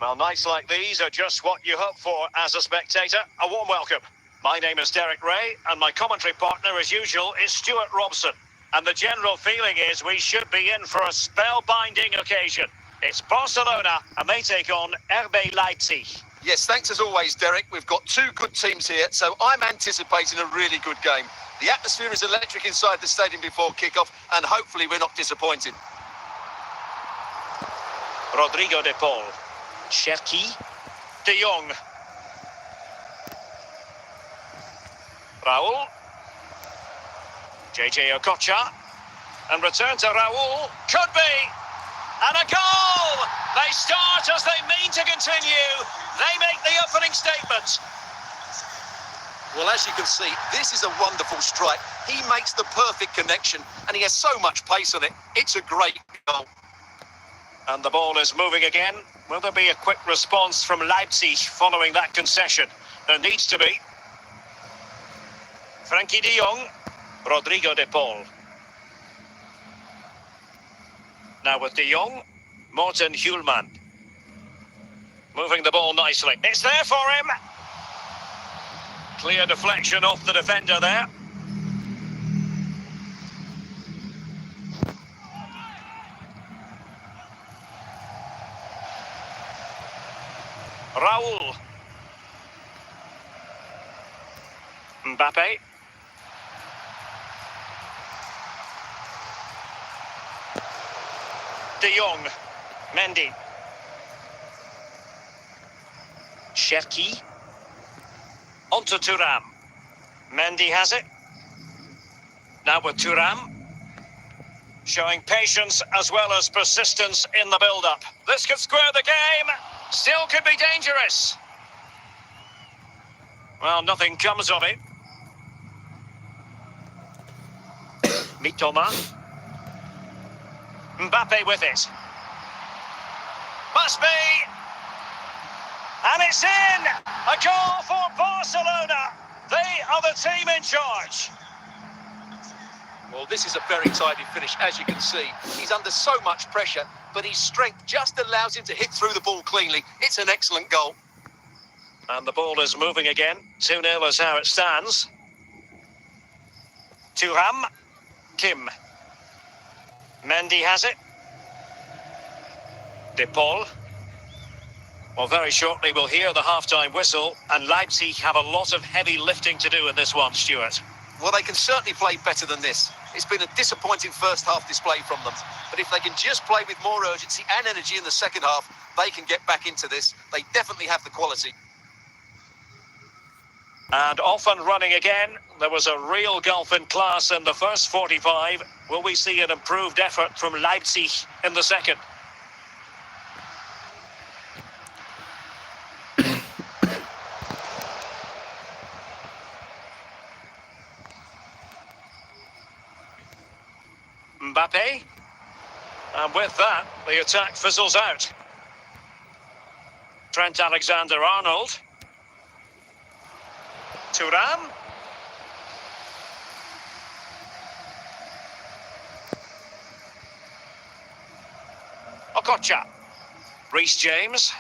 Well, nights like these are just what you hope for as a spectator. A warm welcome. My name is Derek Ray, and my commentary partner, as usual, is Stuart Robson. And the general feeling is we should be in for a spellbinding occasion. It's Barcelona, and they take on RB Leipzig. Yes, thanks as always, Derek. We've got two good teams here, so I'm anticipating a really good game. The atmosphere is electric inside the stadium before kick-off, and hopefully we're not disappointed. Rodrigo de Paul. Cherki. De Jong. Raul. JJ Okocha. And return to Raul. Could be. And a goal! They start as they mean to continue. They make the opening statement. Well, as you can see, this is a wonderful strike. He makes the perfect connection, and he has so much pace on it. It's a great goal. And the ball is moving again. Will there be a quick response from Leipzig following that concession? There needs to be. Frankie de Jong. Rodrigo de Paul. Now with de Jong. Morten Hjulman. Moving the ball nicely. It's there for him. Clear deflection off the defender there. Raul. Mbappe. De Jong. Mendy. Cherki. On to Thuram. Mendy has it. Now with Thuram. Showing patience as well as persistence in the build-up. This could square the game. Still could be dangerous. Well, nothing comes of it. Mitoma. Mbappe with it. Must be. And it's in! A goal for Barcelona. They are the team in charge. Well, this is a very tidy finish, as you can see. He's under so much pressure, but his strength just allows him to hit through the ball cleanly. It's an excellent goal. And the ball is moving again. 2-0 is how it stands. Thuram. Kim. Mendy has it. De Paul. Well, very shortly we'll hear the half-time whistle, and Leipzig have a lot of heavy lifting to do in this one, Stuart. Well, they can certainly play better than this. It's been a disappointing first half display from them. But if they can just play with more urgency and energy in the second half, they can get back into this. They definitely have the quality. And off and running again. There was a real gulf in class in the first 45. Will we see an improved effort from Leipzig in the second? Mbappe. And with that, the attack fizzles out. Trent Alexander-Arnold. Thuram. Okocha. Reece James.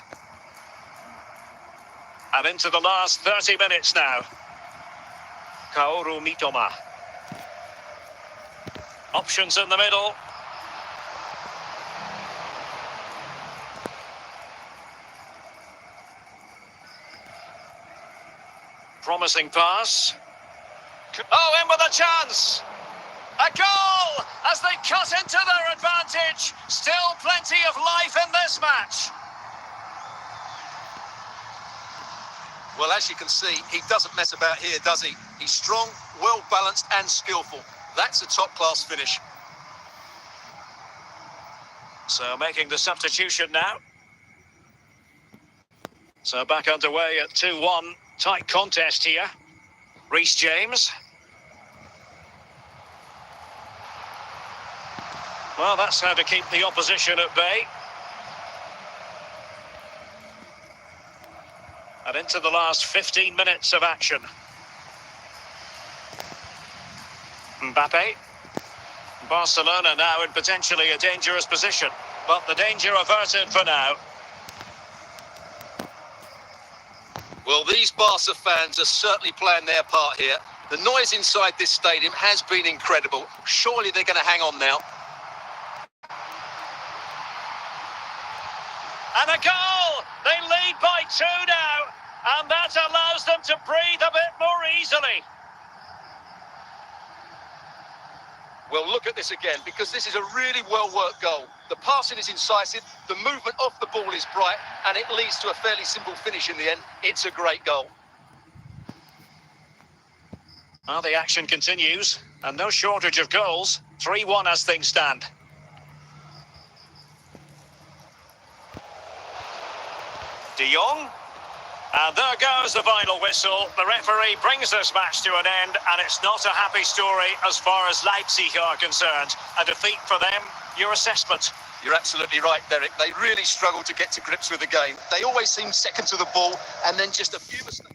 And into the last 30 minutes now. Kaoru Mitoma. Options in the middle. Promising pass. Oh, in with a chance. A goal as they cut into their advantage. Still plenty of life in this match. Well, as you can see, he doesn't mess about here, does he? He's strong, well-balanced and skillful. That's a top-class finish. So making the substitution now. So back underway at 2-1. Tight contest here. Reece James. Well, that's how to keep the opposition at bay. And into the last 15 minutes of action. Mbappe. Barcelona now in potentially a dangerous position, but the danger averted for now. Well, these Barca fans are certainly playing their part here. The noise inside this stadium has been incredible. Surely they're going to hang on now. And a goal! They lead by 2 now, and that allows them to breathe a bit more easily. Well, look at this again, because this is a really well-worked goal. The passing is incisive, the movement off the ball is bright, and it leads to a fairly simple finish in the end. It's a great goal. Well, the action continues, and no shortage of goals. 3-1 as things stand. De Jong. And there goes the final whistle. The referee brings this match to an end, and it's not a happy story as far as Leipzig are concerned. A defeat for them. Your assessment? You're absolutely right, Derek. They really struggle to get to grips with the game. They always seem second to the ball, and then just a few mistakes.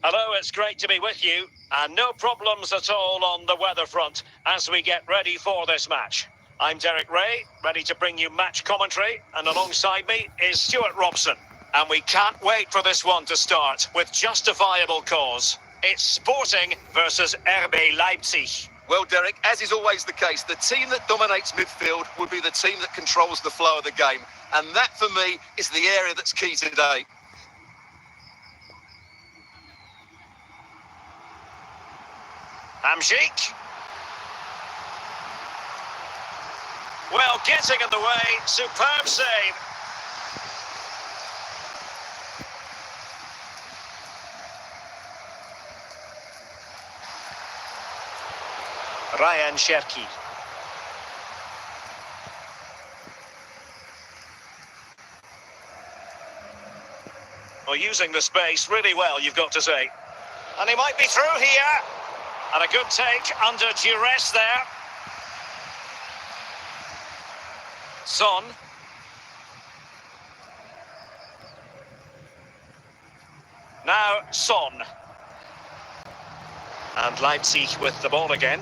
Hello, it's great to be with you, and no problems at all on the weather front as we get ready for this match. I'm Derek Ray, ready to bring you match commentary, and alongside me is Stuart Robson. And we can't wait for this one to start with justifiable cause. It's Sporting versus RB Leipzig. Well, Derek, as is always the case, the team that dominates midfield would be the team that controls the flow of the game. And that, for me, is the area that's key today. Hamsik. Well, getting in the way, superb save. Ryan Cherki. Well, using the space really well, you've got to say. And he might be through here. And a good take under duress there. Son. Now Son. And Leipzig with the ball again.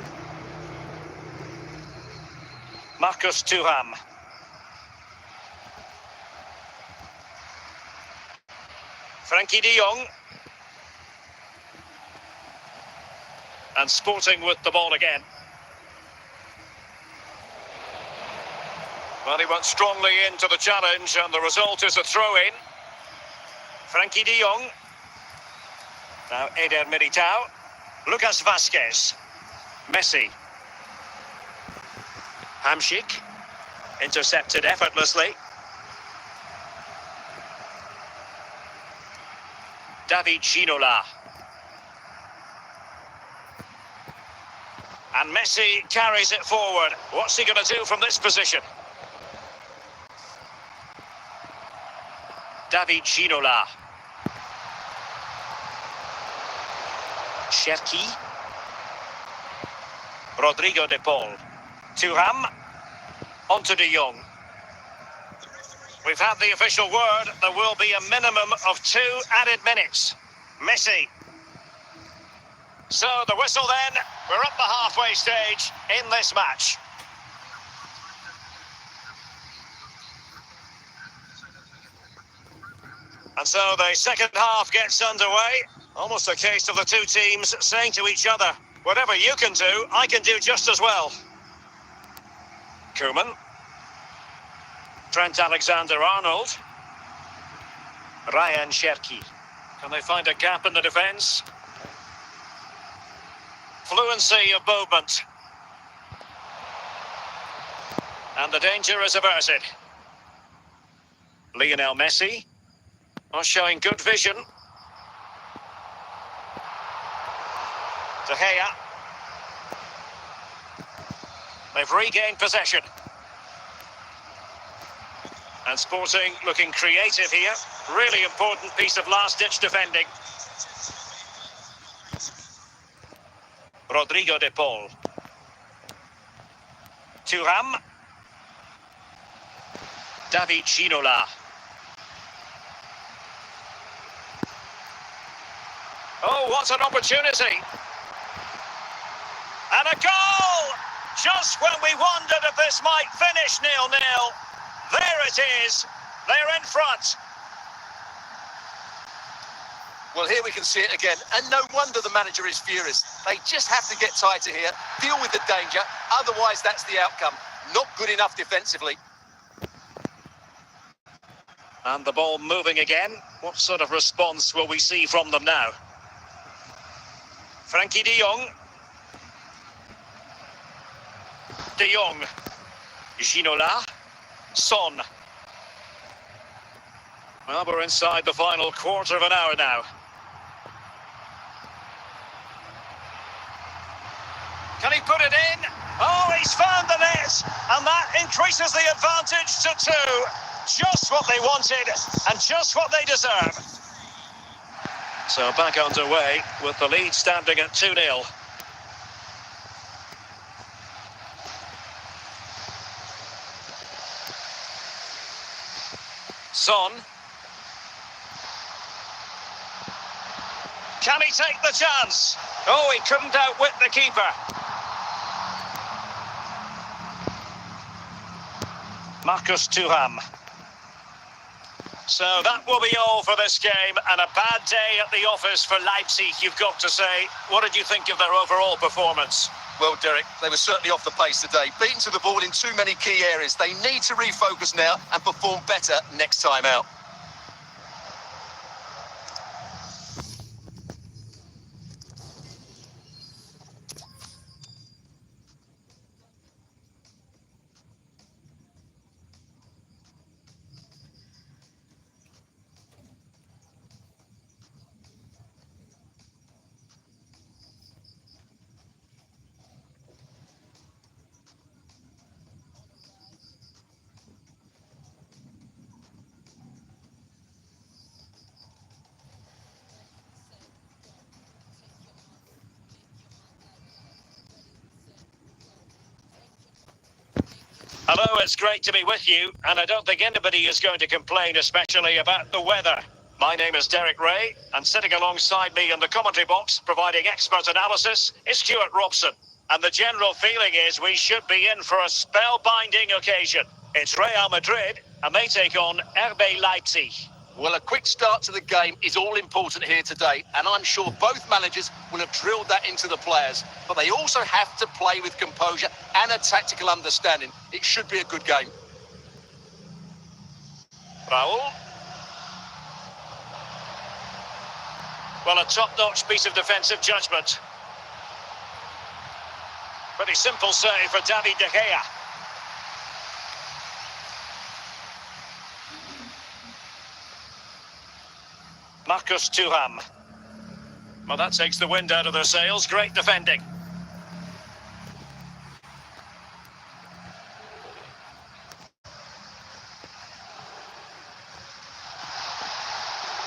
Marcus Thuram. Frankie de Jong. And Sporting with the ball again. Well, he went strongly into the challenge, and the result is a throw-in. Frankie de Jong. Now Eder Militao. Lucas Vazquez. Messi. Hamsik. Intercepted effortlessly. David Ginola. And Messi carries it forward. What's he going to do from this position? David Ginola. Cherki. Rodrigo de Paul. Thuram. Onto de Jong. We've had the official word. There will be a minimum of 2 added minutes. Messi. So the whistle then, we're up the halfway stage in this match. And so the second half gets underway. Almost a case of the two teams saying to each other, whatever you can do, I can do just as well. Koeman. Trent Alexander-Arnold. Ryan Cherki. Can they find a gap in the defence? Fluency of movement. And the danger is averted. Lionel Messi. Are showing good vision. De Gea. They've regained possession. And Sporting looking creative here. Really important piece of last-ditch defending. Rodrigo de Paul. Thuram. David Ginola. Oh, what an opportunity. And a goal! Just when we wondered if this might finish 0-0. There it is. They're in front. Well, here we can see it again, and no wonder the manager is furious. They just have to get tighter here, deal with the danger, otherwise that's the outcome. Not good enough defensively. And the ball moving again. What sort of response will we see from them now? Frankie de Jong. De Jong. Ginola. Son. Well, we're inside the final quarter of an hour now. Can he put it in? Oh, he's found the net, and that increases the advantage to 2. Just what they wanted, and just what they deserve. So back underway, with the lead standing at 2-0. Son. Can he take the chance? Oh, he couldn't outwit the keeper. Marcus Thuram. So that will be all for this game, and a bad day at the office for Leipzig, you've got to say. What did you think of their overall performance? Well, Derek, they were certainly off the pace today. Beaten to the ball in too many key areas. They need to refocus now and perform better next time out. Hello, it's great to be with you, and I don't think anybody is going to complain, especially about the weather. My name is Derek Ray, and sitting alongside me in the commentary box, providing expert analysis, is Stuart Robson. And the general feeling is we should be in for a spellbinding occasion. It's Real Madrid, and they take on RB Leipzig. Well, a quick start to the game is all important here today, and I'm sure both managers will have drilled that into the players. But they also have to play with composure and a tactical understanding. It should be a good game. Raul. Well, a top-notch piece of defensive judgment. Pretty simple save for David De Gea. Marcus Thuram. Well, that takes the wind out of their sails. Great defending.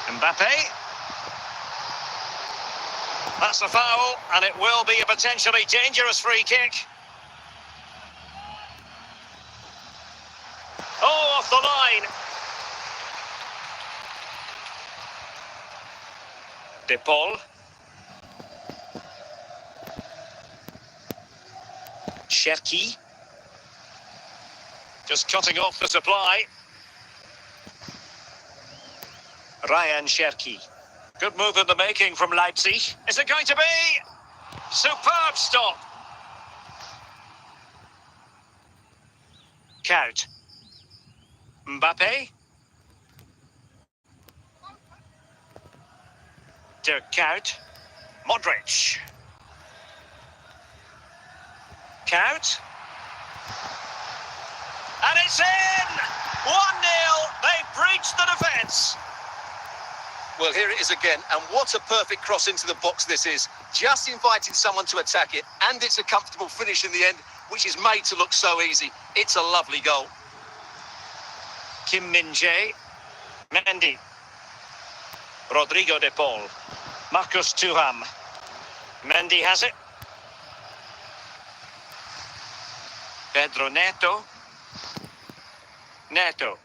Mbappe. That's a foul, and it will be a potentially dangerous free kick. Oh, off the line. De Paul. Cherki. Just cutting off the supply. Ryan Cherki. Good move in the making from Leipzig. Is it going to be? Superb stop. Count. Mbappe. Dirk Kuyt. Modric. Kuyt. And it's in! 1-0. They've breached the defence. Well, here it is again, and what a perfect cross into the box this is. Just inviting someone to attack it, and it's a comfortable finish in the end, which is made to look so easy. It's a lovely goal. Kim Min-jae. Mendy. Rodrigo De Paul. Marcus Thuram. Mendy has it. Pedro Neto. Neto.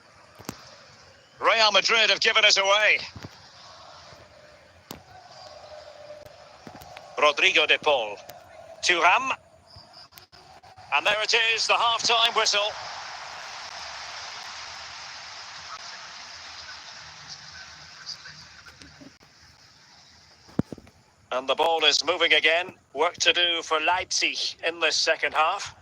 Real Madrid have given us away. Rodrigo de Paul. Thuram. And there it is, the half-time whistle. And the ball is moving again. Work to do for Leipzig in this second half.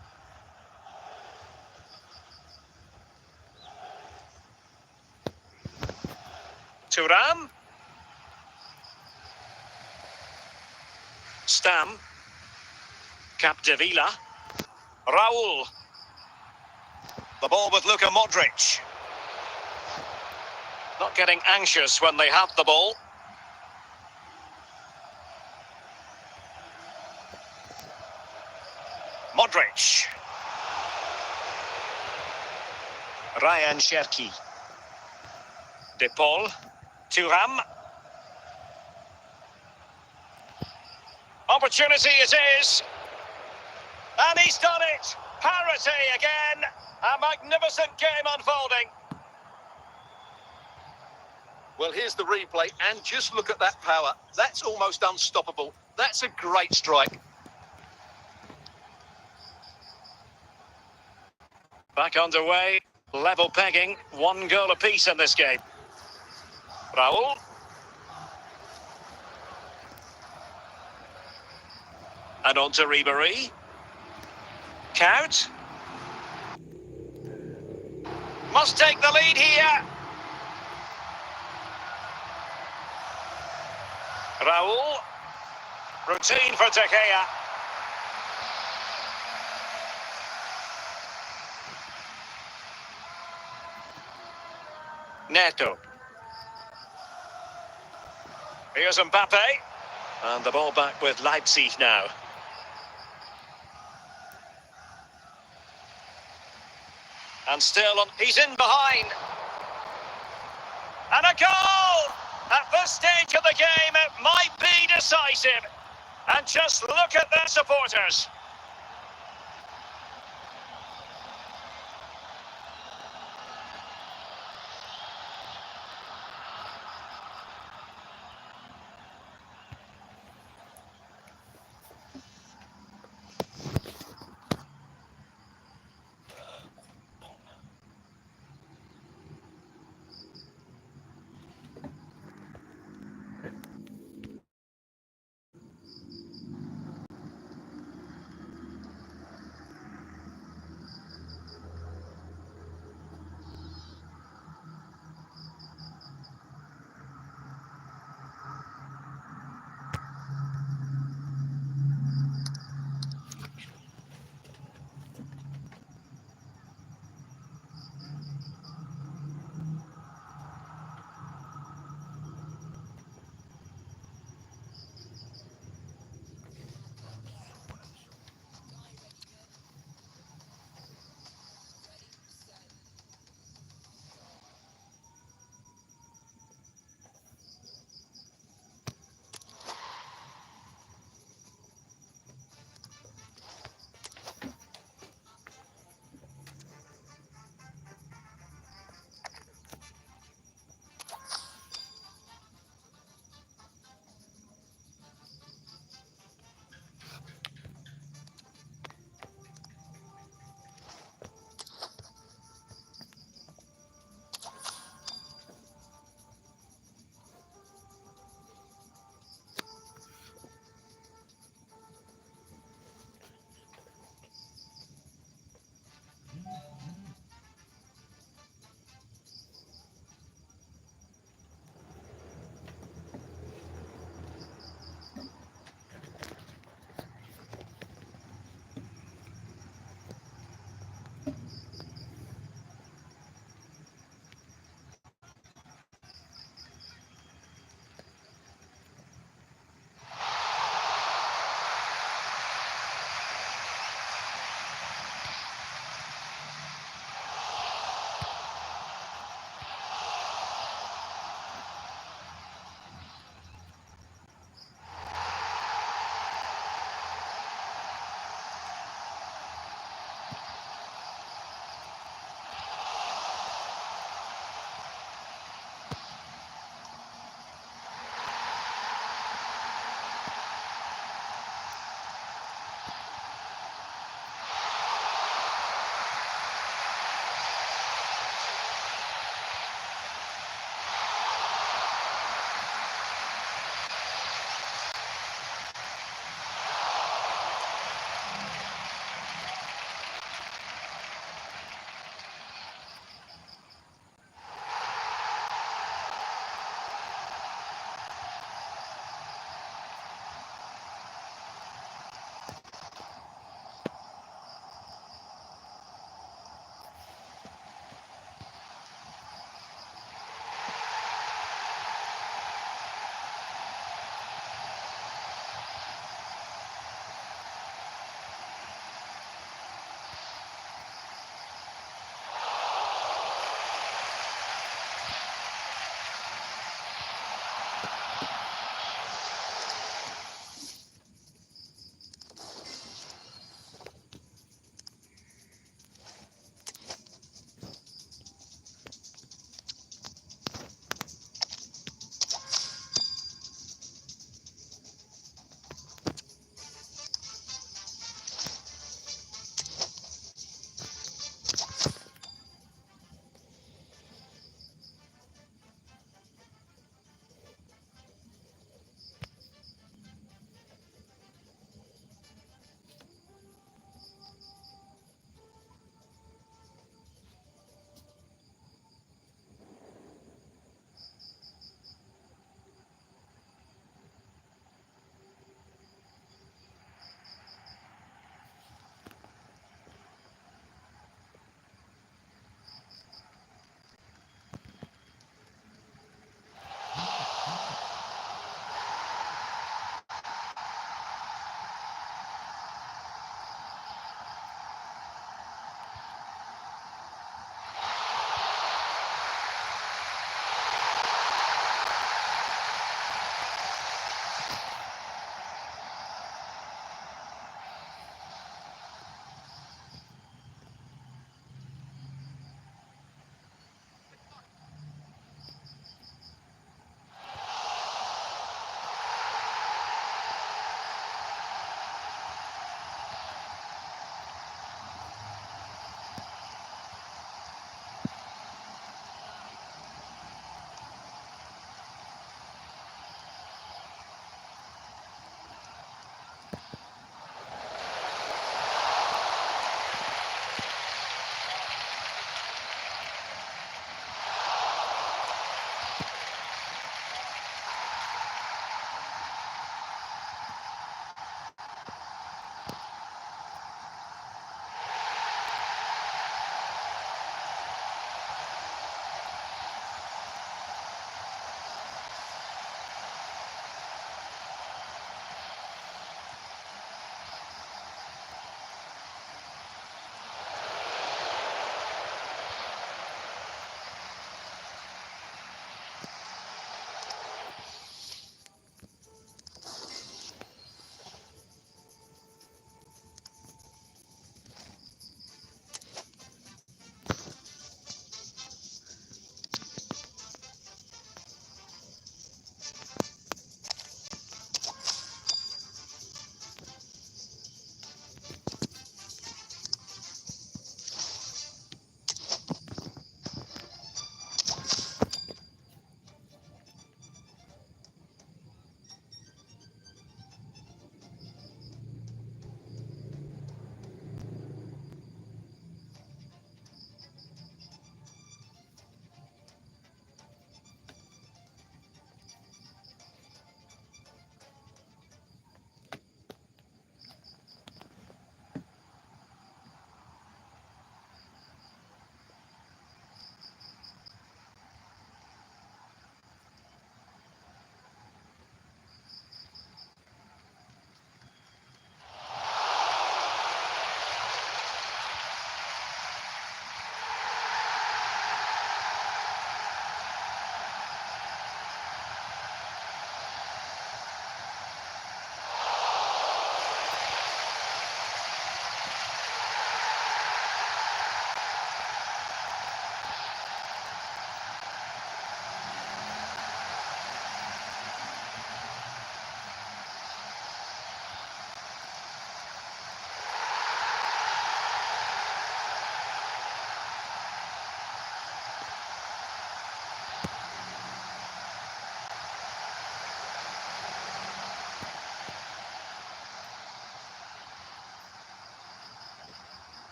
Thuram. Stam. Capdevila. Raul. The ball with Luka Modric. Not getting anxious when they have the ball. Modric. Ryan Cherki. De Paul. Thuram. Opportunity it is. And he's done it. Parity again. A magnificent game unfolding. Well, here's the replay, and just look at that power. That's almost unstoppable. That's a great strike. Back underway. Level pegging. 1 goal apiece in this game. Raul. And on to Ribéry. Count. Must take the lead here. Raul. Routine for De Gea. Neto. Here's Mbappe. And the ball back with Leipzig now. And still on, he's in behind. And a goal! At this stage of the game, it might be decisive. And just look at their supporters.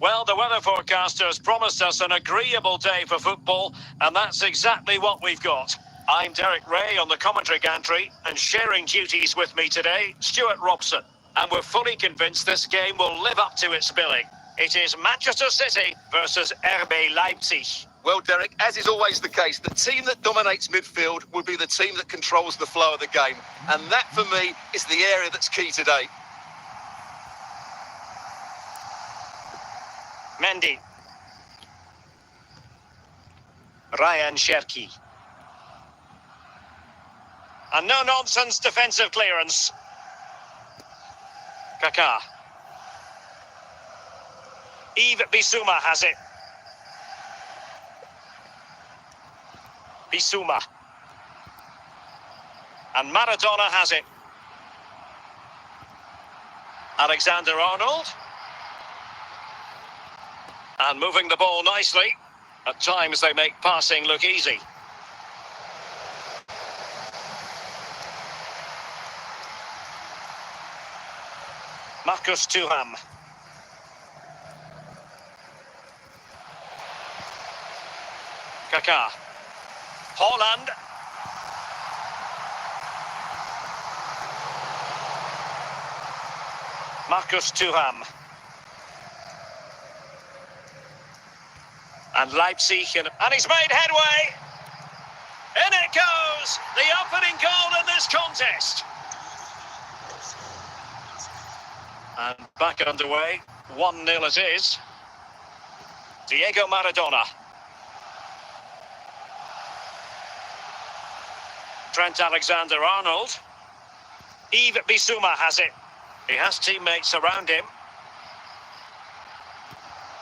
Well, the weather forecasters promised us an agreeable day for football, and that's exactly what we've got. I'm Derek Ray on the commentary gantry, and sharing duties with me today, Stuart Robson. And we're fully convinced this game will live up to its billing. It is Manchester City versus RB Leipzig. Well, Derek, as is always the case, the team that dominates midfield will be the team that controls the flow of the game. And that, for me, is the area that's key today. Mendy. Ryan Cherki. A no-nonsense defensive clearance. Kaká. Yves Bissouma has it. Bissouma. And Maradona has it. Alexander-Arnold. And moving the ball nicely. At times they make passing look easy. Marcus Thuram. Kaká. Holland. Marcus Thuram. And Leipzig, and he's made headway. In it goes, the opening goal in this contest. And back underway, 1-0 it is. Diego Maradona. Trent Alexander-Arnold. Yves Bissouma has it. He has teammates around him.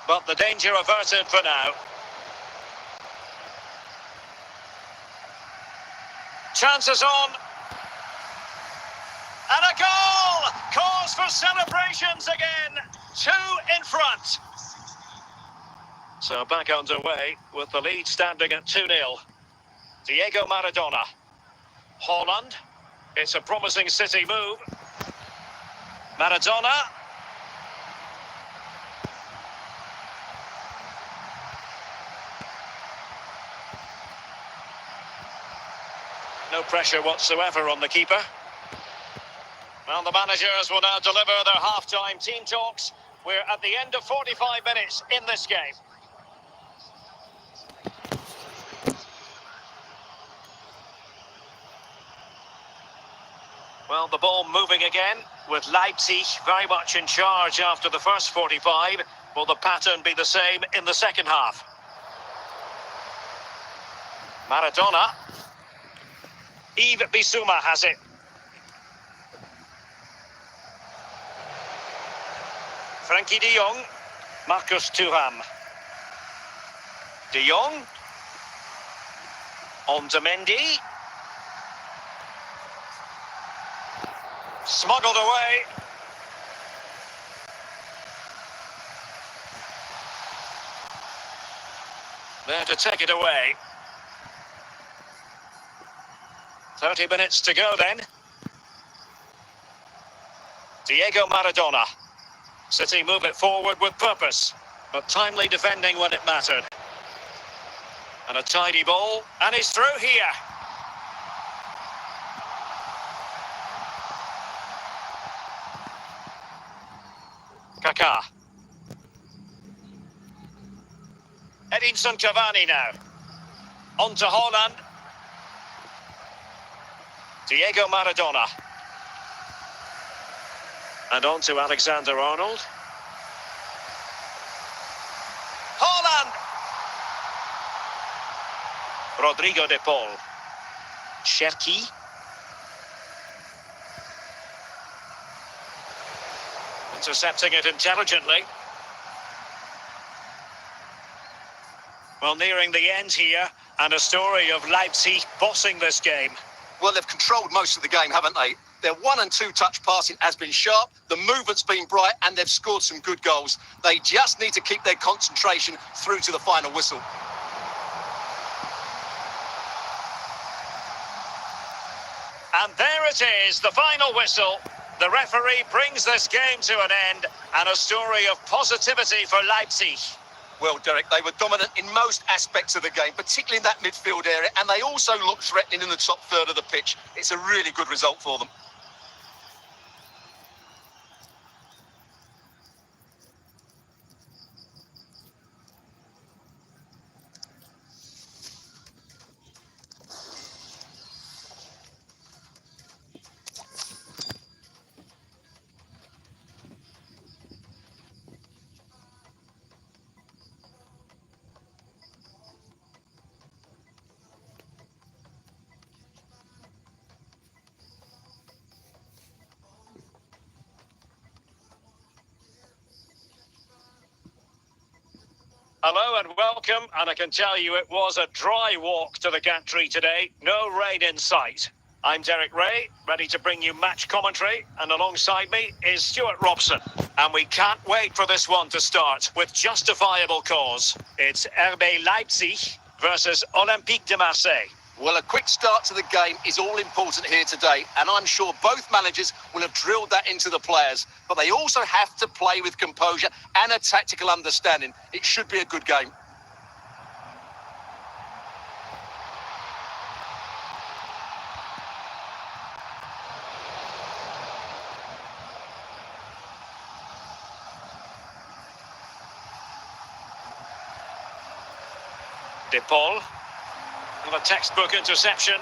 But the danger averted for now. Chances on. And a goal! Cause for celebrations again. 2 in front. So back underway with the lead standing at 2-0. Diego Maradona. Holland. It's a promising City move. Maradona. No pressure whatsoever on the keeper. Well, the managers will now deliver their half-time team talks. We're at the end of 45 minutes in this game. Well, the ball moving again, with Leipzig very much in charge after the first 45. Will the pattern be the same in the second half? Maradona. Yves Bissouma has it. Frankie de Jong. Marcus Thuram. De Jong. On to Mendy. Smuggled away. There to take it away. 30 minutes to go then. Diego Maradona. City move it forward with purpose, but timely defending when it mattered. And a tidy ball, and he's through here. Kaká. Edinson Cavani now. On to Holland. Diego Maradona. And on to Alexander-Arnold. Holland! Rodrigo de Paul. Cherki. Intercepting it intelligently. Well, nearing the end here, and a story of Leipzig bossing this game. Well, they've controlled most of the game, haven't they? Their 1- and 2-touch passing has been sharp, the movement's been bright, and they've scored some good goals. They just need to keep their concentration through to the final whistle. And there it is, the final whistle. The referee brings this game to an end, and a story of positivity for Leipzig. Well, Derek, they were dominant in most aspects of the game, particularly in that midfield area, and they also looked threatening in the top third of the pitch. It's a really good result for them. Hello and welcome, and I can tell you it was a dry walk to the gantry today. No rain in sight. I'm Derek Ray, ready to bring you match commentary, and alongside me is Stuart Robson. And we can't wait for this one to start with justifiable cause. It's RB Leipzig versus Olympique de Marseille. Well, a quick start to the game is all important here today, and I'm sure both managers will have drilled that into the players. But they also have to play with composure and a tactical understanding. It should be a good game. De Paul. And a textbook interception.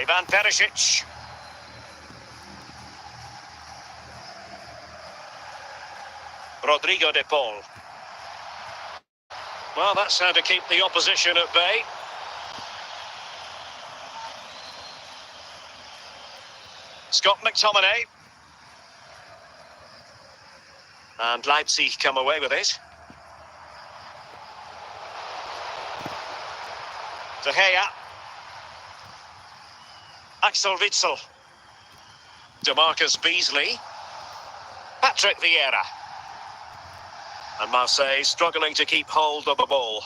Ivan Perisic. Rodrigo De Paul. Well, that's how to keep the opposition at bay. Scott McTominay. And Leipzig come away with it. De Gea. Axel Witsel. DeMarcus Beasley. Patrick Vieira. And Marseille struggling to keep hold of the ball.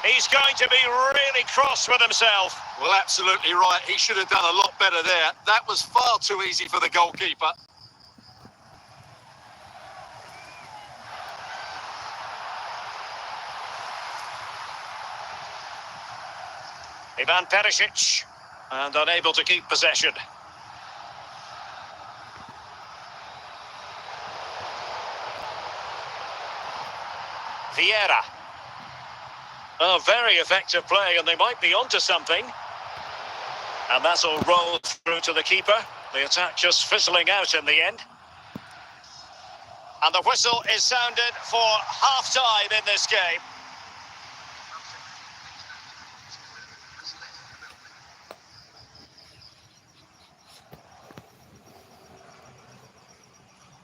He's going to be really cross with himself. Well, absolutely right. He should have done a lot better there. That was far too easy for the goalkeeper. Ivan Perisic, and unable to keep possession. Vieira. Oh, very effective play, and they might be onto something. And that'll roll through to the keeper. The attack just fizzling out in the end. And the whistle is sounded for half-time in this game.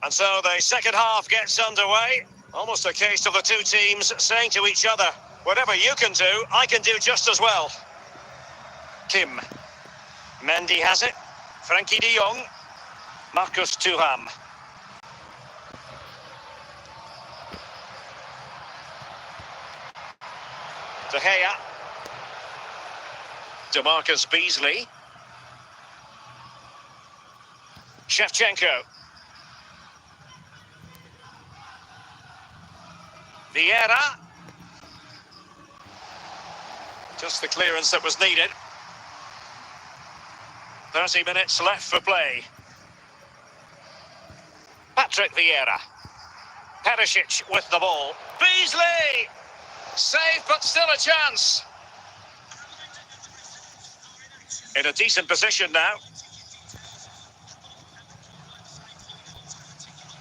And so the second half gets underway. Almost a case of the two teams saying to each other, whatever you can do, I can do just as well. Kim. Mendy has it. Frankie de Jong. Marcus Thuram. De Gea. DeMarcus Beasley. Shevchenko. Vieira. Just the clearance that was needed. 30 minutes left for play. Patrick Vieira. Perisic with the ball. Beasley! Save, but still a chance. In a decent position now.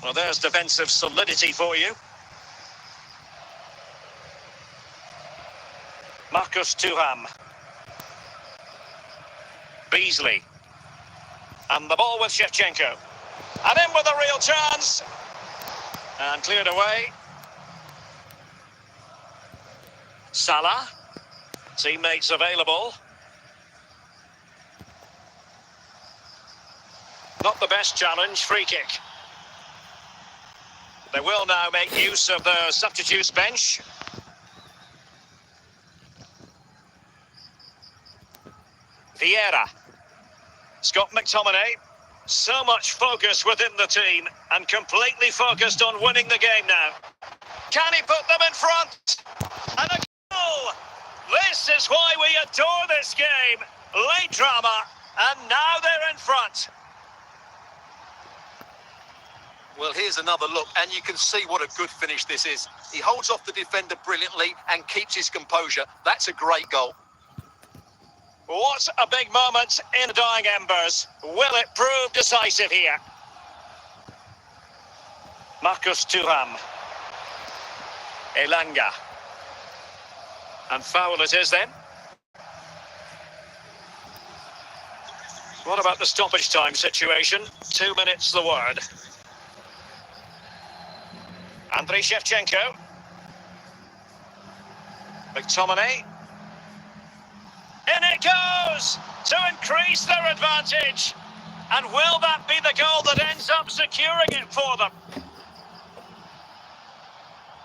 Well, there's defensive solidity for you. Marcus Thuram. Beasley. And the ball with Shevchenko. And in with a real chance. And cleared away. Salah. Teammates available. Not the best challenge. Free kick. They will now make use of the substitutes bench. Vieira. Scott McTominay. So much focus within the team and completely focused on winning the game now. Can he put them in front? And a goal! This is why we adore this game. Late drama, and now they're in front. Well, here's another look, and you can see what a good finish this is. He holds off the defender brilliantly and keeps his composure. That's a great goal. What a big moment in the dying embers. Will it prove decisive here? Marcus Thuram. Elanga. And foul it is then. What about the stoppage time situation? 2 minutes the word. Andriy Shevchenko. McTominay. In it goes to increase their advantage. And will that be the goal that ends up securing it for them?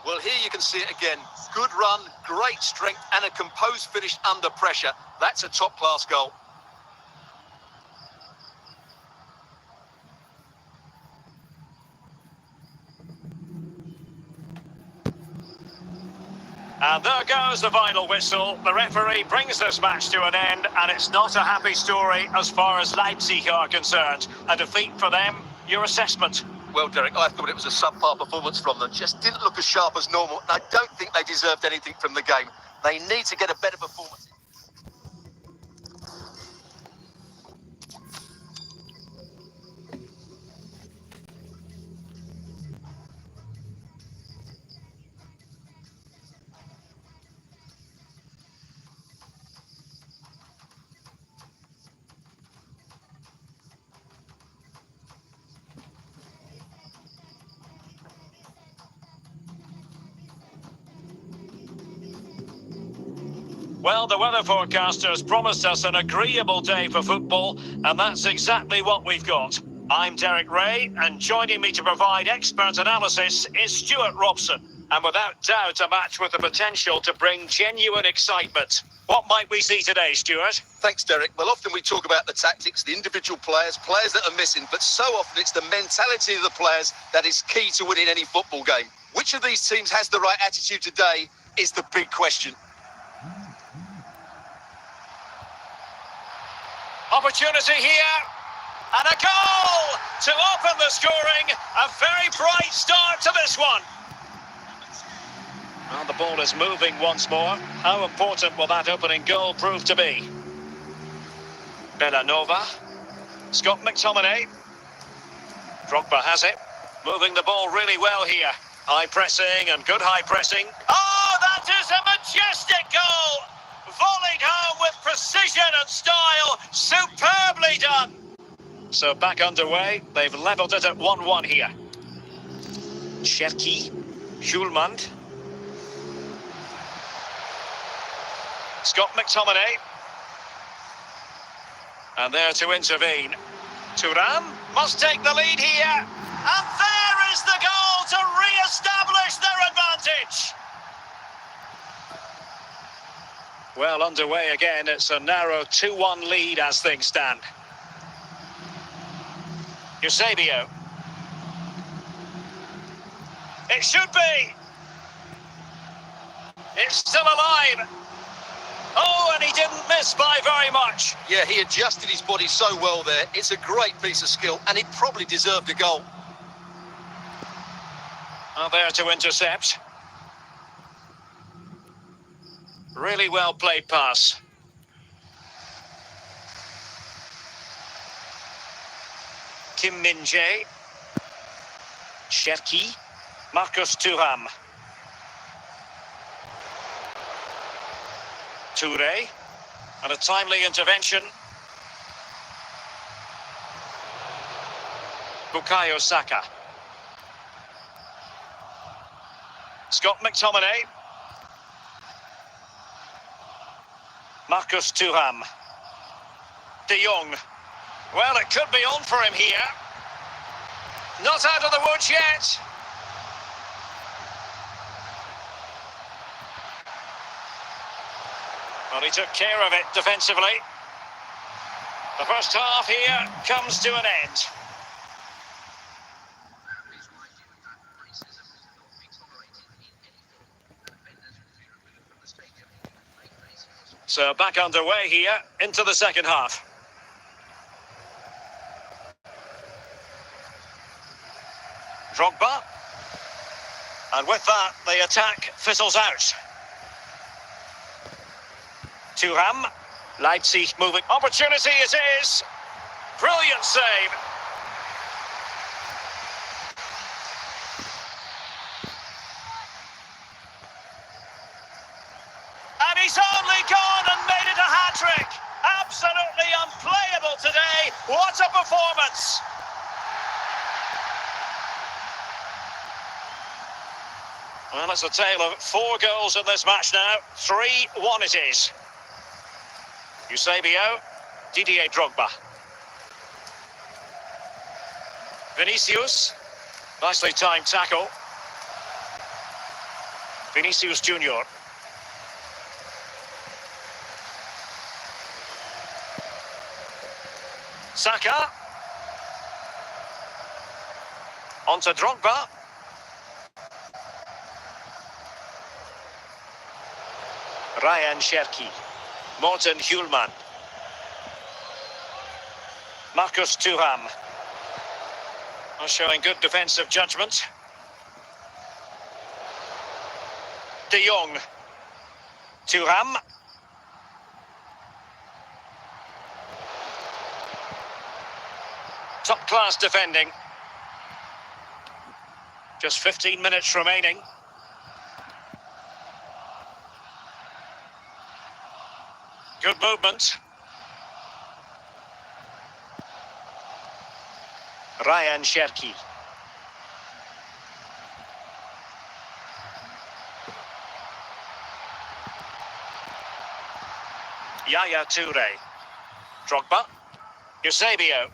Well, here you can see it again. Good run, great strength, and a composed finish under pressure. That's a top-class goal. And there goes the final whistle. The referee brings this match to an end, and it's not a happy story as far as Leipzig are concerned. A defeat for them. Your assessment? Well, Derek, I thought it was a subpar performance from them. Just didn't look as sharp as normal. And I don't think they deserved anything from the game. They need to get a better performance. Well, the weather forecasters promised us an agreeable day for football, and that's exactly what we've got. I'm Derek Ray, and joining me to provide expert analysis is Stuart Robson. And without doubt, a match with the potential to bring genuine excitement. What might we see today, Stuart? Thanks, Derek. Well, often we talk about the tactics, the individual players that are missing, but so often it's the mentality of the players that is key to winning any football game. Which of these teams has the right attitude today is the big question. Opportunity here, and a goal to open the scoring. A very bright start to this one. Well, the ball is moving once more. How important will that opening goal prove to be? Bellanova. Scott McTominay. Drogba has it. Moving the ball really well here. High pressing and good high pressing. Oh, that is a majestic goal! Volleyed home with precision and style. Superbly done. So back underway. They've levelled it at 1-1 here. Cherki. Schulmand. Scott McTominay. And there to intervene. Thuram must take the lead here. And there is the goal to re-establish their advantage. Well, underway again. It's a narrow 2-1 lead as things stand. Eusebio. It should be. It's still alive. Oh, and he didn't miss by very much. Yeah, he adjusted his body so well there. It's a great piece of skill, and he probably deserved a goal. Oh, there to intercept. Really well played pass. Kim Min-jae. Cherki. Marcus Thuram. Toure. And a timely intervention. Bukayo Saka. Scott McTominay. Marcus Thuram. De Jong. Well, it could be on for him here. Not out of the woods yet. Well, he took care of it defensively. The first half here comes to an end. So back underway here into the second half. Drogba. And with that, the attack fizzles out. Thuram. Leipzig moving. Opportunity it is. Brilliant save. And he's only gone and made it a hat-trick. Absolutely unplayable today. What a performance. Well, it's a tale of 4 goals in this match now. 3-1 it is. Eusebio, Didier Drogba. Vinicius, nicely timed tackle. Vinicius Junior. Saka. On to Drogba. Ryan Cherki. Morten Hjulman. Marcus Thuram. Showing good defensive judgment. De Jong. Thuram. Top-class defending. Just 15 minutes remaining. Good movement. Ryan Cherki. Yaya Toure. Drogba. Eusebio.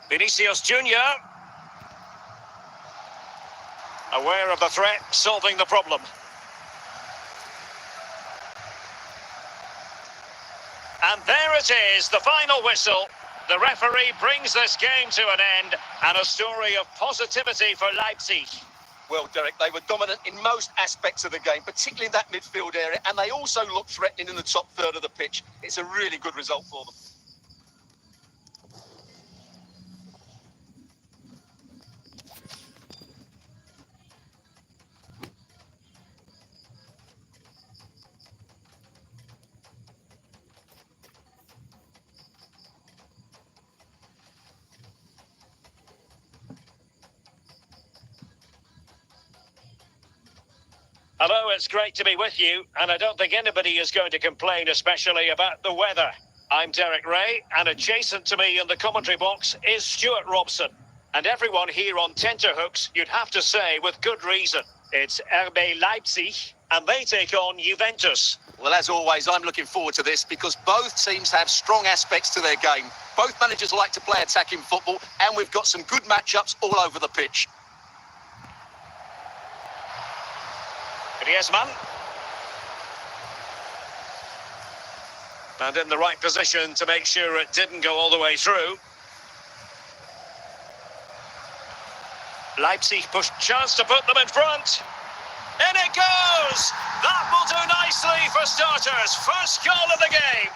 Vinicius Junior. Aware of the threat, solving the problem. And there it is, the final whistle. The referee brings this game to an end, and a story of positivity for Leipzig. Well, Derek, they were dominant in most aspects of the game, particularly in that midfield area, and they also looked threatening in the top third of the pitch. It's a really good result for them. Hello, it's great to be with you, and I don't think anybody is going to complain, especially about the weather. I'm Derek Ray, and adjacent to me in the commentary box is Stuart Robson. And everyone here on tenterhooks, you'd have to say with good reason. It's RB Leipzig, and they take on Juventus. Well, as always, I'm looking forward to this because both teams have strong aspects to their game. Both managers like to play attacking football, and we've got some good matchups all over the pitch. Griezmann. And in the right position to make sure it didn't go all the way through. Leipzig pushed, chance to put them in front. In it goes! That will do nicely for starters. First goal of the game.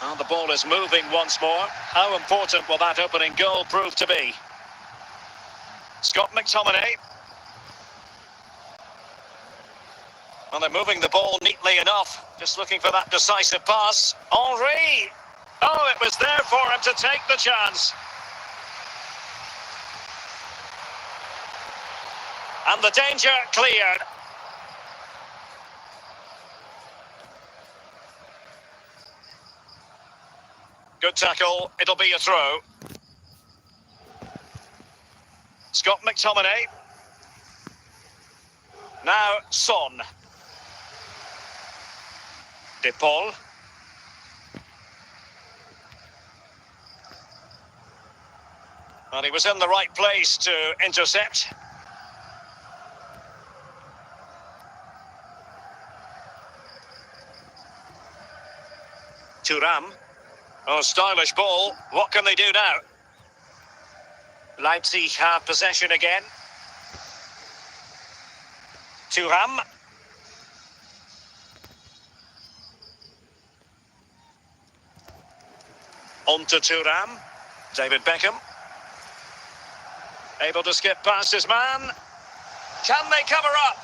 And the ball is moving once more. How important will that opening goal prove to be? Scott McTominay. Well, they're moving the ball neatly enough. Just looking for that decisive pass. Henry! Oh, it was there for him to take the chance. And the danger cleared. Good tackle. It'll be a throw. Scott McTominay. Now Son. De Paul. And he was in the right place to intercept. Thuram. Oh, stylish ball. What can they do now? Leipzig have possession again. Thuram. On to Thuram. David Beckham. Able to skip past his man. Can they cover up?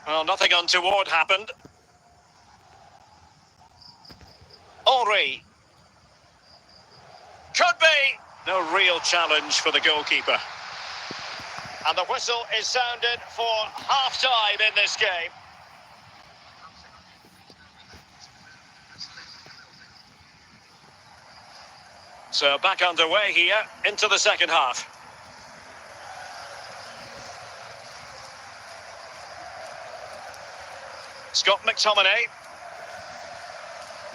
Well, nothing untoward happened. Henri. Could be. No real challenge for the goalkeeper. And the whistle is sounded for half-time in this game. So back underway here into the second half. Scott McTominay.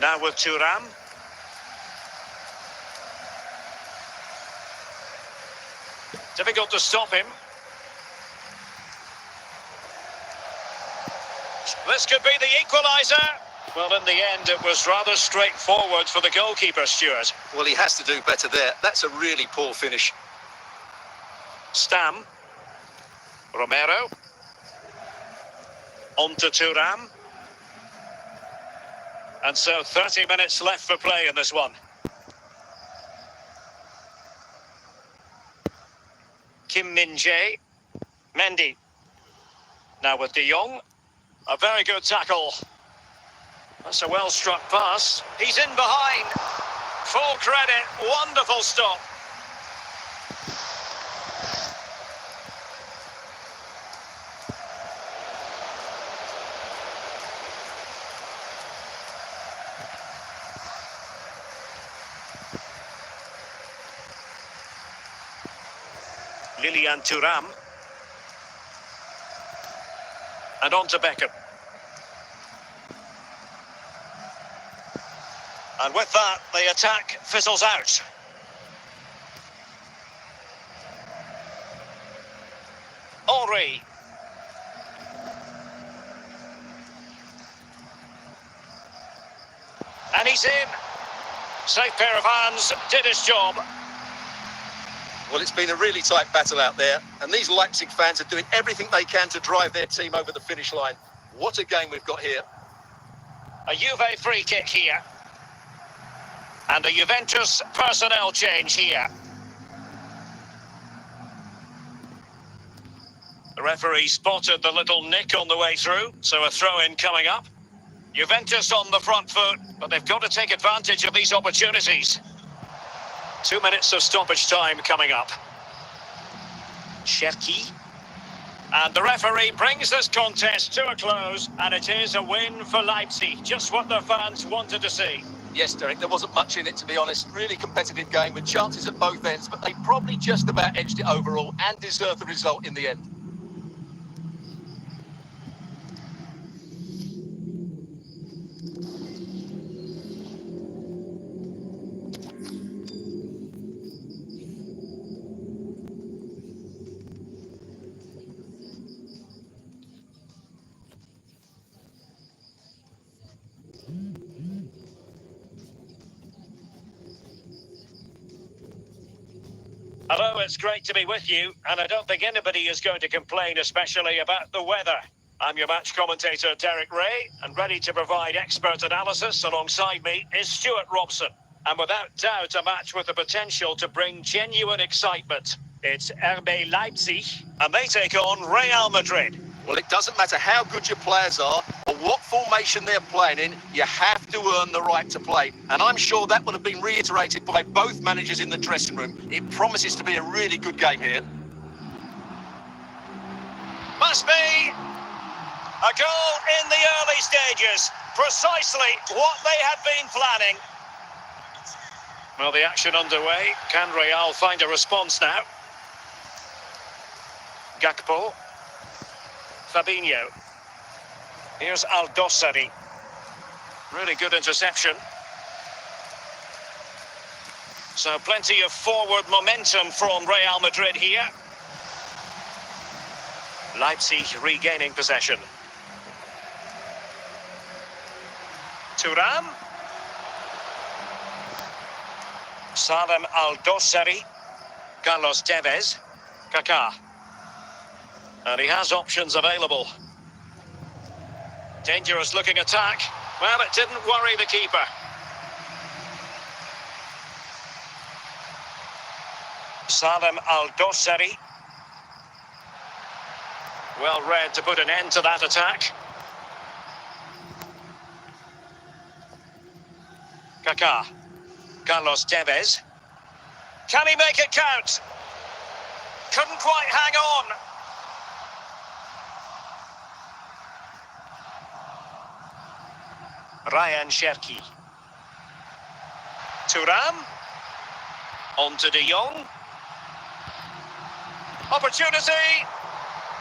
Now with Thuram. Difficult to stop him. This could be the equaliser. Well, in the end, it was rather straightforward for the goalkeeper, Stuart. Well, he has to do better there. That's a really poor finish. Stam. Romero. On to Thuram. And so 30 minutes left for play in this one. Kim Min-jae. Mendy. Now with De Jong. A very good tackle. That's a well-struck pass. He's in behind. Full credit. Wonderful stop. Lilian Thuram. And on to Beckham. And with that, the attack fizzles out. Henri. And he's in. Safe pair of hands, did his job. Well, it's been a really tight battle out there, and these Leipzig fans are doing everything they can to drive their team over the finish line. What a game we've got here. A Juve free kick here. And a Juventus personnel change here. The referee spotted the little nick on the way through, so a throw-in coming up. Juventus on the front foot, but they've got to take advantage of these opportunities. 2 minutes of stoppage time coming up. Cherki. And the referee brings this contest to a close, and it is a win for Leipzig. Just what the fans wanted to see. Yes, Derek, there wasn't much in it, to be honest. Really competitive game with chances at both ends, but they probably just about edged it overall and deserved the result in the end. Hello, it's great to be with you, and I don't think anybody is going to complain, especially about the weather. I'm your match commentator, Derek Ray, and ready to provide expert analysis alongside me is Stuart Robson. And without doubt, a match with the potential to bring genuine excitement. It's RB Leipzig, and they take on Real Madrid. Well, it doesn't matter how good your players are or what formation they're playing in, you have to earn the right to play. And I'm sure that will have been reiterated by both managers in the dressing room. It promises to be a really good game here. Must be a goal in the early stages. Precisely what they had been planning. Well, the action underway. Can Real find a response now? Gakpo. Fabinho. Here's Aldosari. Really good interception. So plenty of forward momentum from Real Madrid here. Leipzig regaining possession. Thuram. Salem Aldosari. Carlos Tevez. Kaká. And he has options available. Dangerous looking attack. Well, it didn't worry the keeper. Salem Aldosari. Well read to put an end to that attack. Kaká. Carlos Tevez. Can he make it count? Couldn't quite hang on. Ryan Cherki. Thuram. On to De Jong. Opportunity.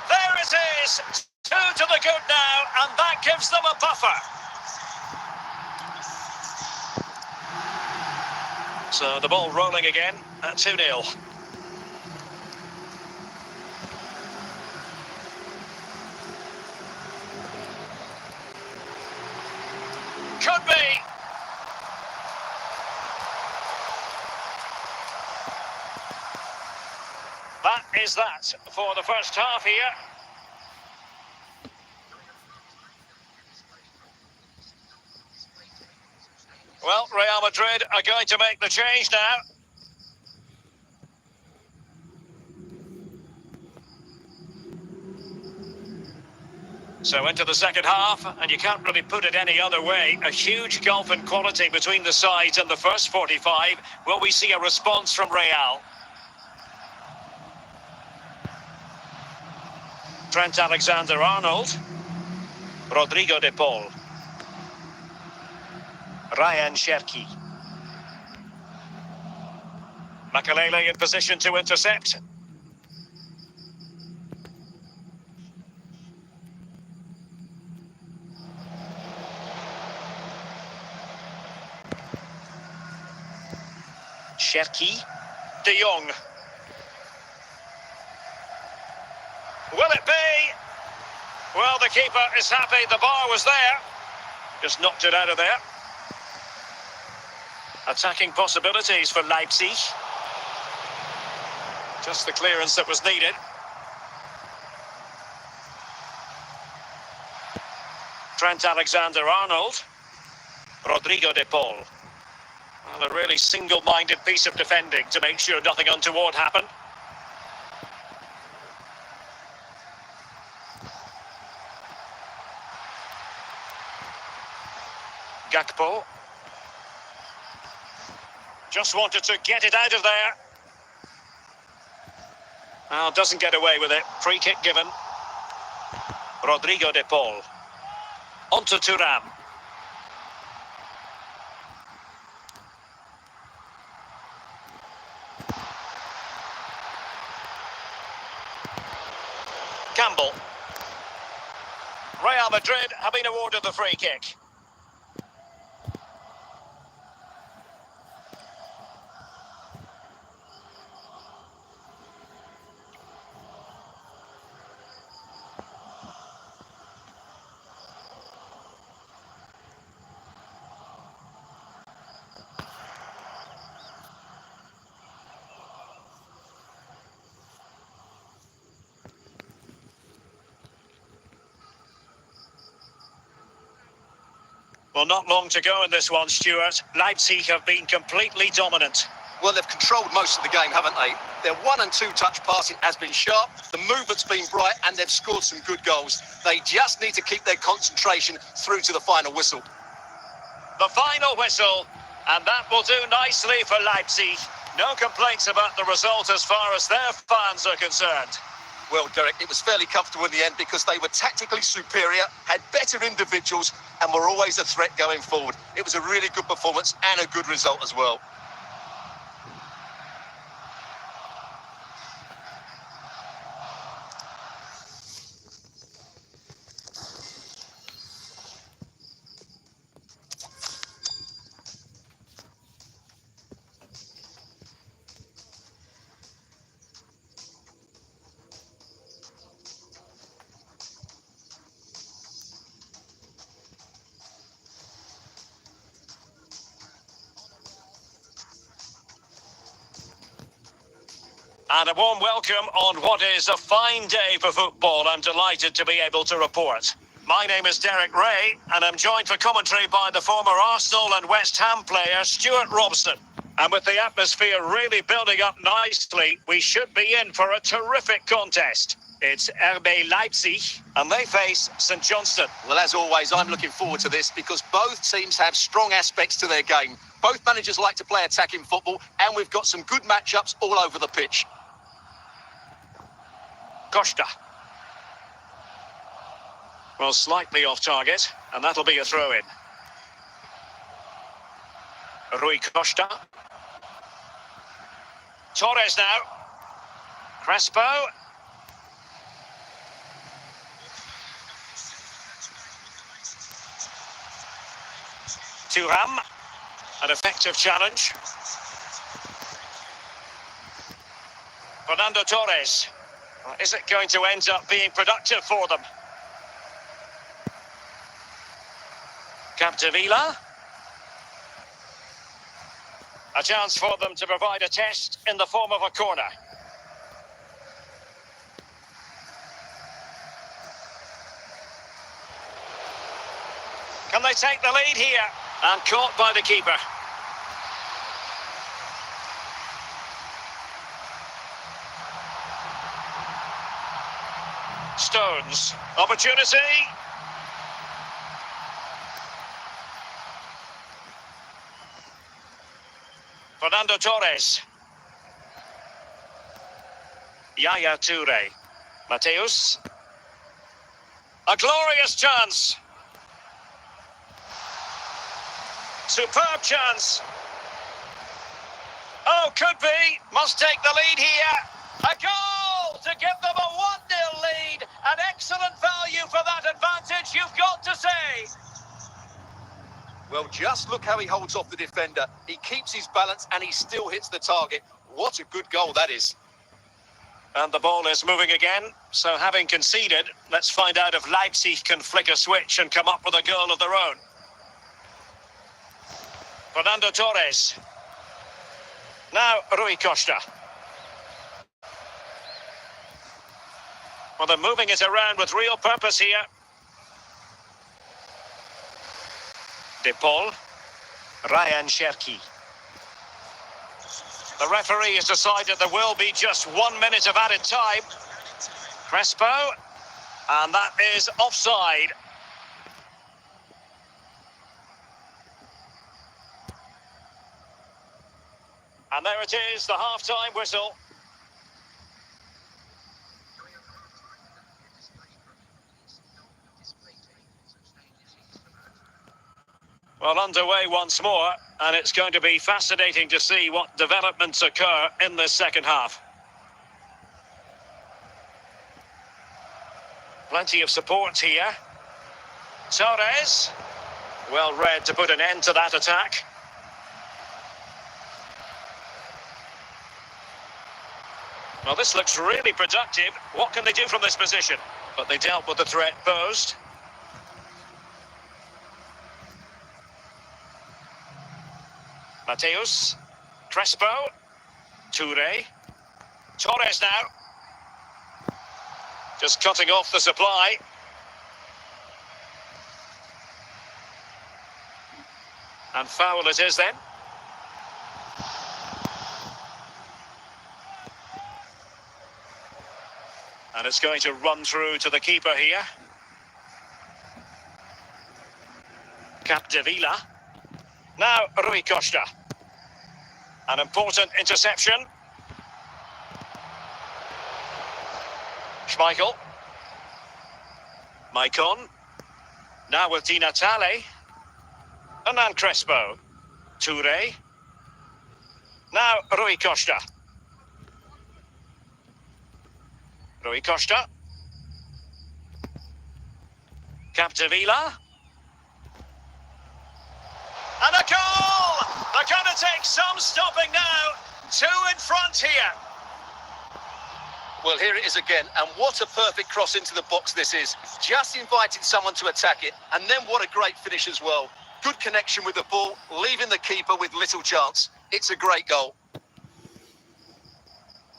There it is. 2 to the good now, and that gives them a buffer. So the ball rolling again at 2-0. Could be. That is that for the first half here. Well, Real Madrid are going to make the change now. So into the second half, and you can't really put it any other way. A huge gulf in quality between the sides in the first 45. Will we see a response from Real? Trent Alexander-Arnold. Rodrigo de Paul. Ryan Cherki. Makalele in position to intercept. Cherki. De Jong. Will it be? Well, the keeper is happy the bar was there. Just knocked it out of there. Attacking possibilities for Leipzig. Just the clearance that was needed. Trent Alexander-Arnold. Rodrigo de Paul. Well, a really single-minded piece of defending to make sure nothing untoward happened. Gakpo. Just wanted to get it out of there. Well, doesn't get away with it. Free kick given. Rodrigo de Paul. On to Thuram. Campbell. Real Madrid have been awarded the free kick. Well, not long to go in this one, Stuart. Leipzig have been completely dominant. Well, they've controlled most of the game, haven't they? Their 1- and 2-touch passing has been sharp, the movement's been bright, and they've scored some good goals. They just need to keep their concentration through to the final whistle. The final whistle, and that will do nicely for Leipzig. No complaints about the result as far as their fans are concerned. Well, Derek, it was fairly comfortable in the end because they were tactically superior, had better individuals, and were always a threat going forward. It was a really good performance and a good result as well. And a warm welcome on what is a fine day for football. I'm delighted to be able to report. My name is Derek Ray, and I'm joined for commentary by the former Arsenal and West Ham player Stuart Robson. And with the atmosphere really building up nicely, we should be in for a terrific contest. It's RB Leipzig, and they face St Johnstone. Well, as always, I'm looking forward to this because both teams have strong aspects to their game. Both managers like to play attacking football, and we've got some good matchups all over the pitch. Costa. Well, slightly off target, and that'll be a throw-in. Rui Costa. Torres now. Crespo. Thuram. An effective challenge. Fernando Torres. Well, is it going to end up being productive for them? Capdevila. A chance for them to provide a test in the form of a corner. Can they take the lead here? And caught by the keeper. Stones. Opportunity. Fernando Torres. Yaya Toure. Mateus. A glorious chance. Superb chance. Oh, could be. Must take the lead here. A goal to give them a 1-0 lead. An excellent value for that advantage, you've got to say. Well, just look how he holds off the defender. He keeps his balance and he still hits the target. What a good goal that is. And the ball is moving again. So having conceded, let's find out if Leipzig can flick a switch and come up with a goal of their own. Fernando Torres. Now Rui Costa. Well, they're moving it around with real purpose here. De Paul. Ryan Cherki. The referee has decided there will be just 1 minute of added time. Crespo. And that is offside. And there it is, the half-time whistle. Well, underway once more, and it's going to be fascinating to see what developments occur in this second half. Plenty of support here. Torres. Well read to put an end to that attack. Well, this looks really productive. What can they do from this position? But they dealt with the threat posed. Mateus. Crespo. Toure. Torres now. Just cutting off the supply. And foul it is then. And it's going to run through to the keeper here. Capdevila. Now Rui Costa. An important interception. Schmeichel. Maicon. Now with Di Natale. And then Crespo. Toure. Now Rui Costa. Rui Costa. Capdevila. And a goal! They're going to take some stopping now. 2 in front here. Well, here it is again, and what a perfect cross into the box this is. Just inviting someone to attack it, and then what a great finish as well. Good connection with the ball, leaving the keeper with little chance. It's a great goal.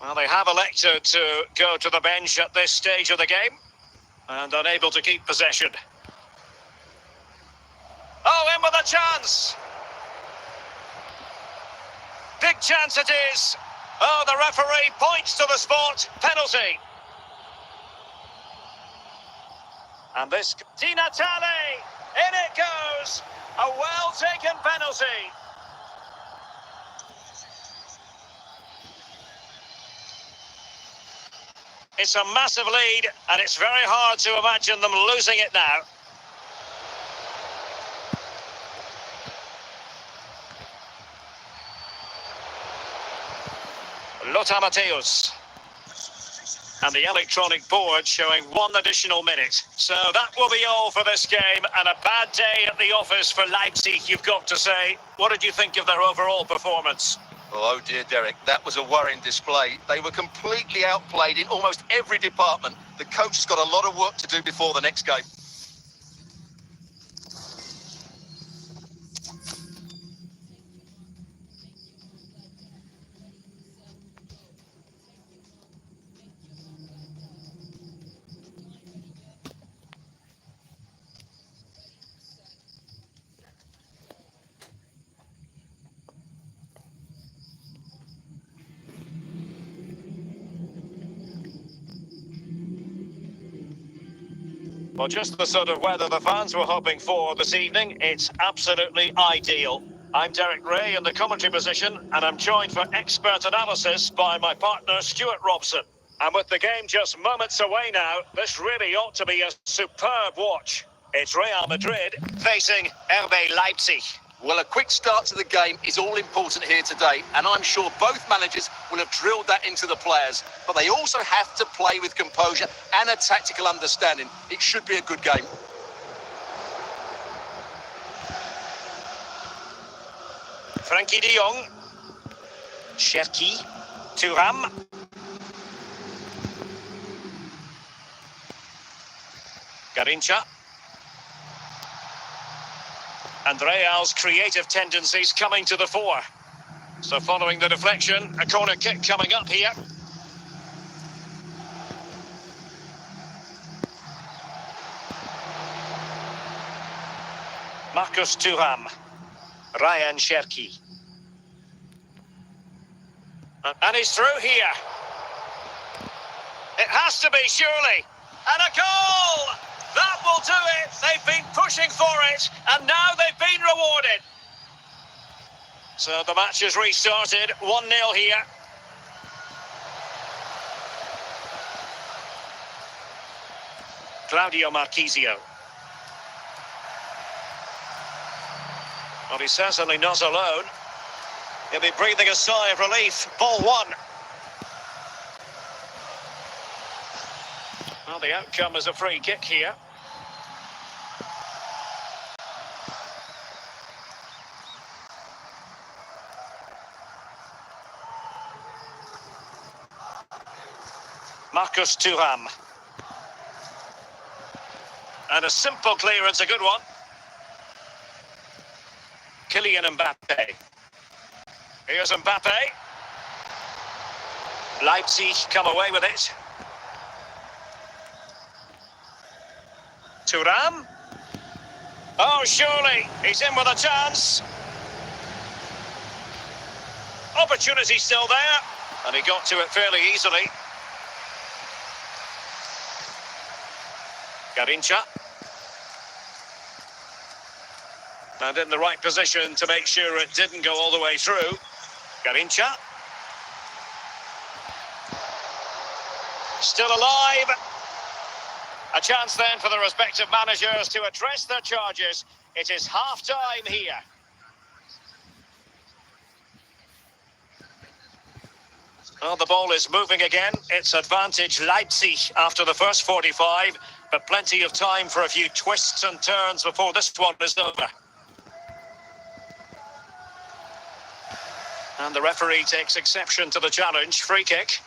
Well, they have elected to go to the bench at this stage of the game and unable to keep possession. Oh, in with a chance! Big chance it is! Oh, the referee points to the spot. Penalty. And this... Di Natale! In it goes! A well-taken penalty. It's a massive lead, and it's very hard to imagine them losing it now. Lothar Matthäus. And the electronic board showing 1 additional minute. So that will be all for this game, and a bad day at the office for Leipzig, you've got to say. What did you think of their overall performance? Oh dear, Derek, that was a worrying display. They were completely outplayed in almost every department. The coach has got a lot of work to do before the next game. Well, just the sort of weather the fans were hoping for this evening. It's absolutely ideal. I'm Derek Ray in the commentary position, and I'm joined for expert analysis by my partner, Stuart Robson. And with the game just moments away now, this really ought to be a superb watch. It's Real Madrid facing RB Leipzig. Well, a quick start to the game is all important here today, and I'm sure both managers will have drilled that into the players. But they also have to play with composure and a tactical understanding. It should be a good game. Frankie de Jong. Cherki. Thuram. Garincha. And Real's creative tendencies coming to the fore. So following the deflection, a corner kick coming up here. Marcus Thuram. Ryan Cherki. And he's through here. It has to be, surely. And a goal! That will do it. They've been pushing for it, and now they've been rewarded. So the match has restarted. 1-0 here. Claudio Marchisio. Well, he's certainly not alone. He'll be breathing a sigh of relief. Ball 1. Well, the outcome is a free kick here. Marcus Thuram. And a simple clearance, a good one. Kylian Mbappe. Here's Mbappe. Leipzig come away with it. Thuram. Oh, surely he's in with a chance. Opportunity still there, and he got to it fairly easily. Garincha. And in the right position to make sure it didn't go all the way through. Garincha. Still alive. A chance then for the respective managers to address their charges. It is half-time here. Well, the ball is moving again. It's advantage Leipzig after the first 45, but plenty of time for a few twists and turns before this one is over. And the referee takes exception to the challenge. Free kick.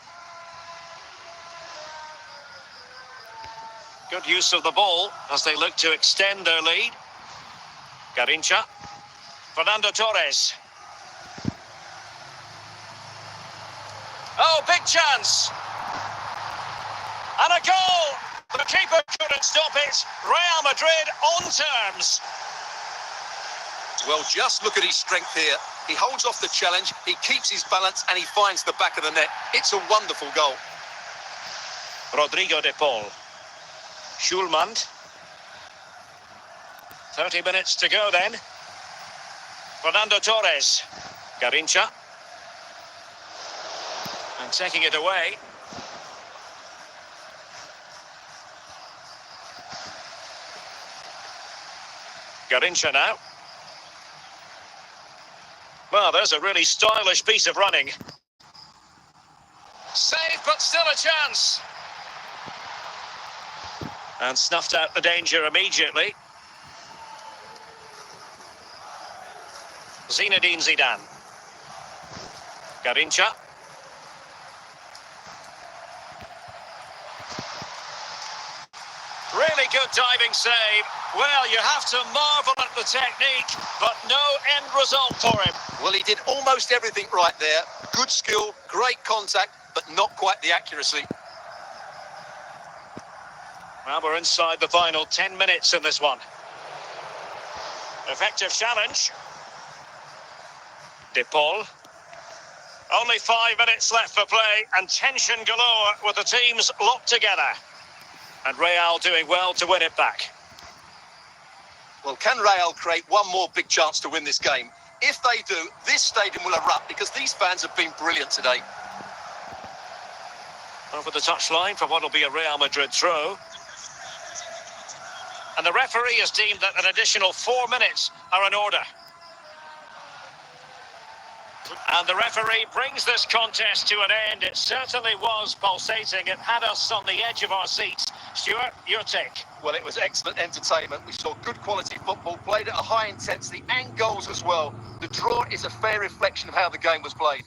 Good use of the ball as they look to extend their lead. Garincha. Fernando Torres. Oh, Oh, big chance. And a goal. The keeper couldn't stop it. Real Madrid on terms. Well, just look at his strength here. He holds off the challenge, he keeps his balance, and he finds the back of the net. It's a wonderful goal. Rodrigo de Paul. Schulman. 30 minutes to go then. Fernando Torres. Garincha. And taking it away. Garincha now. Well, there's a really stylish piece of running. Save, but still a chance. And snuffed out the danger immediately. Zinedine Zidane. Garincha. Really good diving save. Well, you have to marvel at the technique, but no end result for him. Well, he did almost everything right there. Good skill, great contact, but not quite the accuracy. Well, we're inside the final 10 minutes in this one. Effective challenge. De Paul. Only 5 minutes left for play, and tension galore with the teams locked together. And Real doing well to win it back. Well, can Real create one more big chance to win this game? If they do, this stadium will erupt because these fans have been brilliant today. Over the touchline for what will be a Real Madrid throw. And the referee has deemed that an additional 4 minutes are in order. And the referee brings this contest to an end. It certainly was pulsating. It had us on the edge of our seats. Stuart, your take? Well, it was excellent entertainment. We saw good quality football, played at a high intensity and goals as well. The draw is a fair reflection of how the game was played.